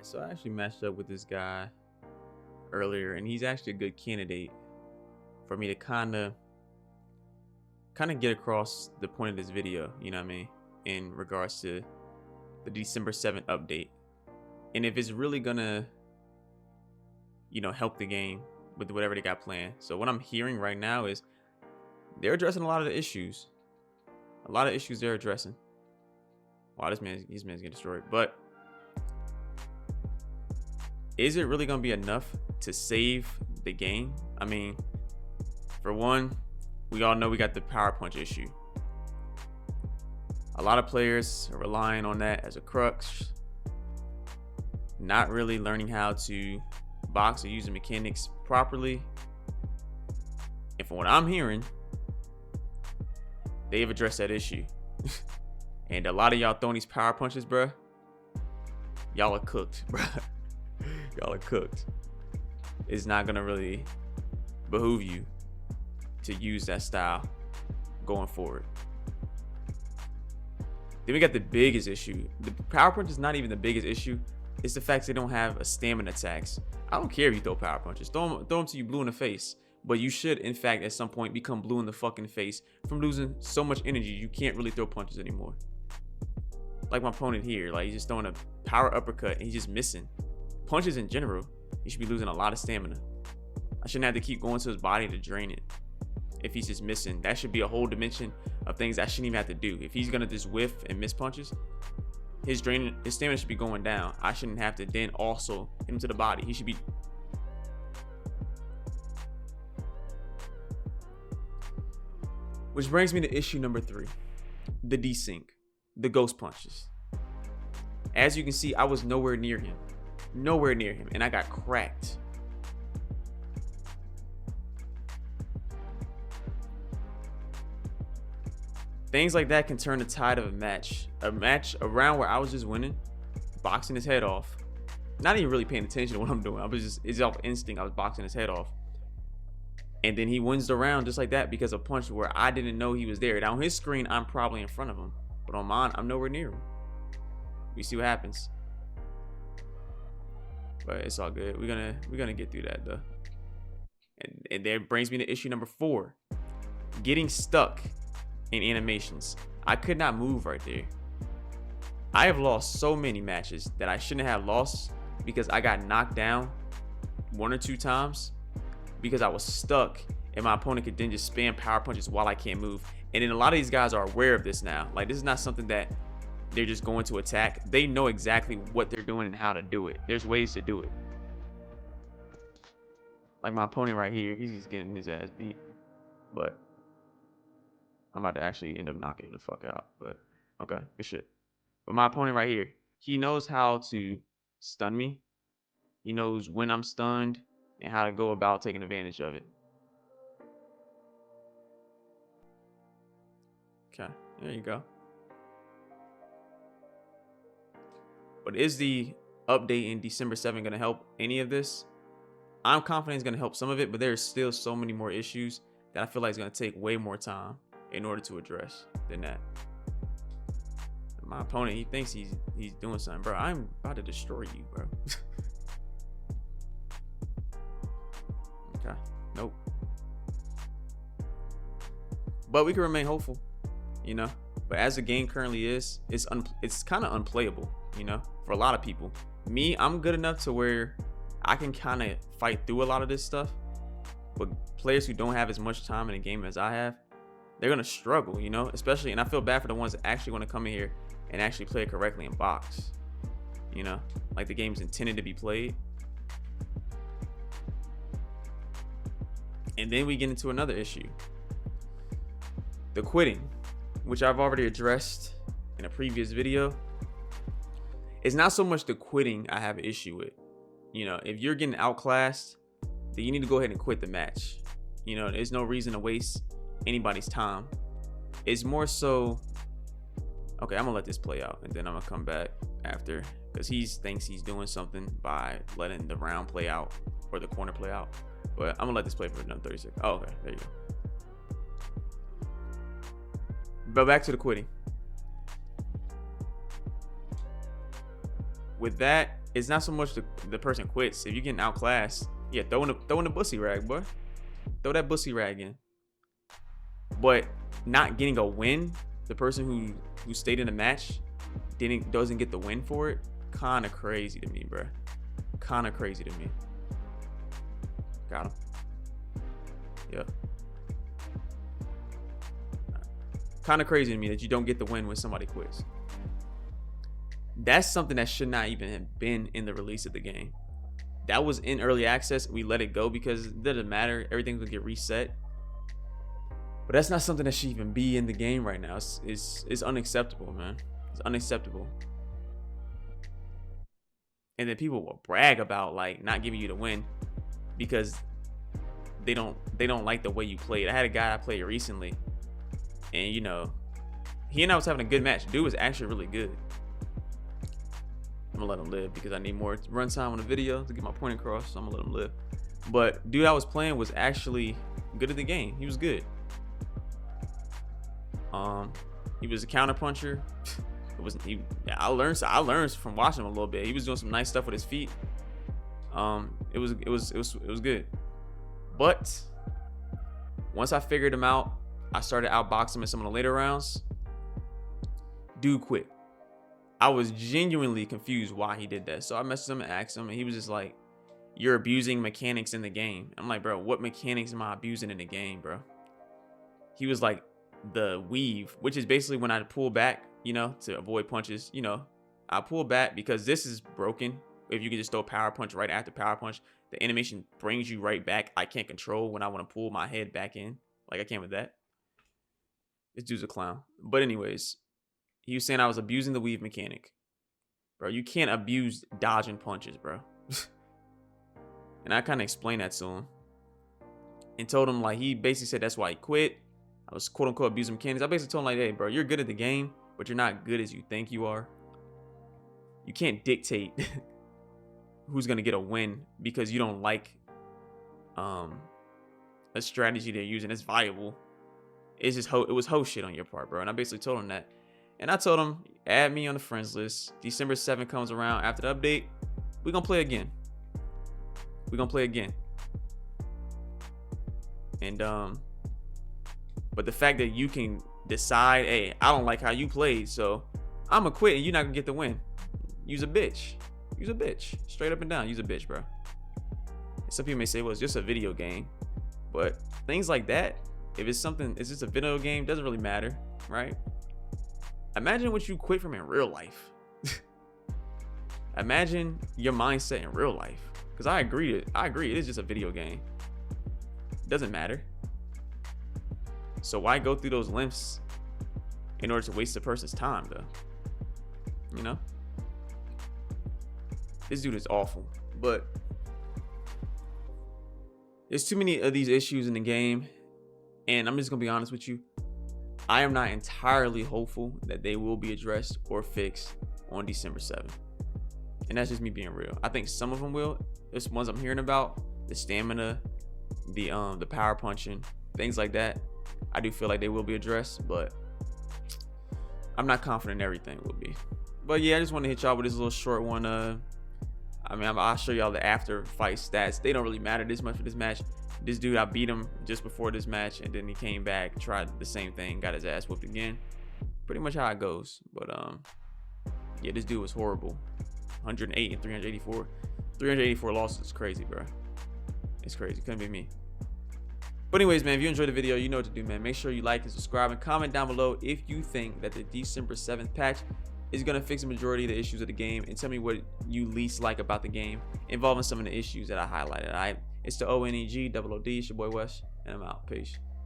So I actually matched up with this guy earlier, and he's actually a good candidate for me to kind of get across the point of this video, you know what I mean, in regards to the December 7th update. And if it's really gonna, help the game with whatever they got planned. So what I'm hearing right now is they're addressing a lot of the issues. A lot of issues they're addressing. Wow, this man's getting destroyed. But is it really gonna be enough to save the game? I mean, for one, we all know we got the power punch issue. A lot of players are relying on that as a crux, not really learning how to box or use the mechanics properly. And from what I'm hearing, they've addressed that issue. And a lot of y'all throwing these power punches, bruh, y'all are cooked, bruh. Y'all are cooked. It's not gonna really behoove you to use that style going forward. Then we got the biggest issue. The power punch is not even the biggest issue. It's the fact they don't have a stamina tax. I don't care if you throw power punches. Throw them till you blue in the face. But you should, in fact, at some point become blue in the fucking face from losing so much energy you can't really throw punches anymore. Like my opponent here, like he's just throwing a power uppercut and he's just missing. Punches in general, he should be losing a lot of stamina. I shouldn't have to keep going to his body to drain it. If he's just missing, that should be a whole dimension of things I shouldn't even have to do. If he's gonna just whiff and miss punches, his stamina should be going down. I shouldn't have to then also hit him to the body. He should be. Which brings me to issue number 3, the desync, the ghost punches. As you can see, I was nowhere near him, and I got cracked. Things like that can turn the tide of a match around where I was just winning, boxing his head off. Not even really paying attention to what I'm doing. It's off instinct. I was boxing his head off. And then he wins the round just like that because of a punch where I didn't know he was there. Now on his screen, I'm probably in front of him. But on mine, I'm nowhere near him. We see what happens. But it's all good. We're gonna get through that though. And that brings me to issue number 4. Getting stuck in animations. I could not move right there. I have lost so many matches that I shouldn't have lost because I got knocked down 1 or 2 times because I was stuck and my opponent could then just spam power punches while I can't move. And then a lot of these guys are aware of this now. Like, this is not something that they're just going to attack. They know exactly what they're doing and how to do it. There's ways to do it. Like my opponent right here, he's just getting his ass beat. But I'm about to actually end up knocking the fuck out. But okay, good shit. But my opponent right here, he knows how to stun me. He knows when I'm stunned and how to go about taking advantage of it. Okay, there you go. But is the update in December 7th going to help any of this? I'm confident it's going to help some of it, but there's still so many more issues that I feel like it's going to take way more time in order to address than that. My opponent, he thinks he's doing something, bro. I'm about to destroy you, bro. Okay, nope. But we can remain hopeful, you know. But as the game currently is, it's kind of unplayable, you know, for a lot of people. Me, I'm good enough to where I can kind of fight through a lot of this stuff. But players who don't have as much time in the game as I have, they're gonna struggle, you know. Especially, and I feel bad for the ones that actually want to come in here and actually play it correctly in box, you know, like the game's intended to be played. And then we get into another issue, the quitting, which I've already addressed in a previous video. It's not so much the quitting I have an issue with. You know, if you're getting outclassed, then you need to go ahead and quit the match. You know, there's no reason to waste anybody's time. It's more so, okay, I'm gonna let this play out and then I'm gonna come back after, because he thinks he's doing something by letting the round play out or the corner play out. But I'm gonna let this play for another 30 seconds. Oh, okay, there you go. But back to the quitting. With that, it's not so much the person quits. If you're getting outclassed, yeah, throw in the bussy rag, boy. Throw that bussy rag in. But not getting a win, the person who stayed in the match doesn't get the win for it. Kind of crazy to me, bro. Kind of crazy to me. Got him. Yep. Kind of crazy to me that you don't get the win when somebody quits. That's something that should not even have been in the release of the game. That was in early access. We let it go because it doesn't matter. Everything's gonna get reset. But that's not something that should even be in the game right now. It's unacceptable, man. It's unacceptable. And then people will brag about like not giving you the win because they don't like the way you played. I had a guy I played recently, and you know, he and I was having a good match. Dude was actually really good. I'm gonna let him live because I need more runtime on the video to get my point across. So I'm gonna let him live. But dude I was playing was actually good at the game. He was good. He was a counter puncher. I learned from watching him a little bit. He was doing some nice stuff with his feet. It was good. But once I figured him out, I started outboxing him in some of the later rounds. Dude quit. I was genuinely confused why he did that. So I messaged him and asked him, and he was just like, "You're abusing mechanics in the game." I'm like, bro, what mechanics am I abusing in the game, bro? He was like, the weave, which is basically when I pull back, you know, to avoid punches. You know, I pull back because this is broken. If you can just throw a power punch right after power punch, the animation brings you right back. I can't control when I want to pull my head back in. Like I can't with that. This dude's a clown. But anyways, he was saying I was abusing the weave mechanic. Bro, you can't abuse dodging punches, bro. And I kind of explained that to him. And told him, like, he basically said that's why he quit. I was quote unquote abusing mechanics. I basically told him like, hey, bro, you're good at the game, but you're not good as you think you are. You can't dictate who's gonna get a win because you don't like a strategy they're using. It's viable. It's just it was ho shit on your part, bro. And I basically told him that. And I told him, add me on the friends list. December 7th comes around after the update. We're gonna play again. We're gonna play again. And but the fact that you can decide, hey, I don't like how you played, so I'm gonna quit and you're not gonna get the win. Use a bitch. Use a bitch. Straight up and down. Use a bitch, bro. Some people may say, well, it's just a video game. But things like that, if it's just a video game, doesn't really matter, right? Imagine what you quit from in real life. Imagine your mindset in real life. Because I agree, it is just a video game. It doesn't matter. So why go through those lengths in order to waste a person's time, though? You know? This dude is awful. But there's too many of these issues in the game. And I'm just going to be honest with you. I am not entirely hopeful that they will be addressed or fixed on December 7th. And that's just me being real. I think some of them will. There's ones I'm hearing about. The stamina, the power punching, things like that. I do feel like they will be addressed, but I'm not confident everything will be. But yeah, I just want to hit y'all with this little short one. I mean, I'll show y'all the after fight stats. They don't really matter this much for this match. This dude, I beat him just before this match, and then he came back, tried the same thing, got his ass whooped again. Pretty much how it goes. But yeah, this dude was horrible. 108 and 384. 384 losses is crazy, bro. It's crazy. Couldn't be me. But anyways, man, if you enjoyed the video, you know what to do, man. Make sure you like and subscribe and comment down below if you think that the December 7th patch is going to fix the majority of the issues of the game, and tell me what you least like about the game involving some of the issues that I highlighted. All right, it's the ONEG, double OD, it's your boy Wes, and I'm out. Peace.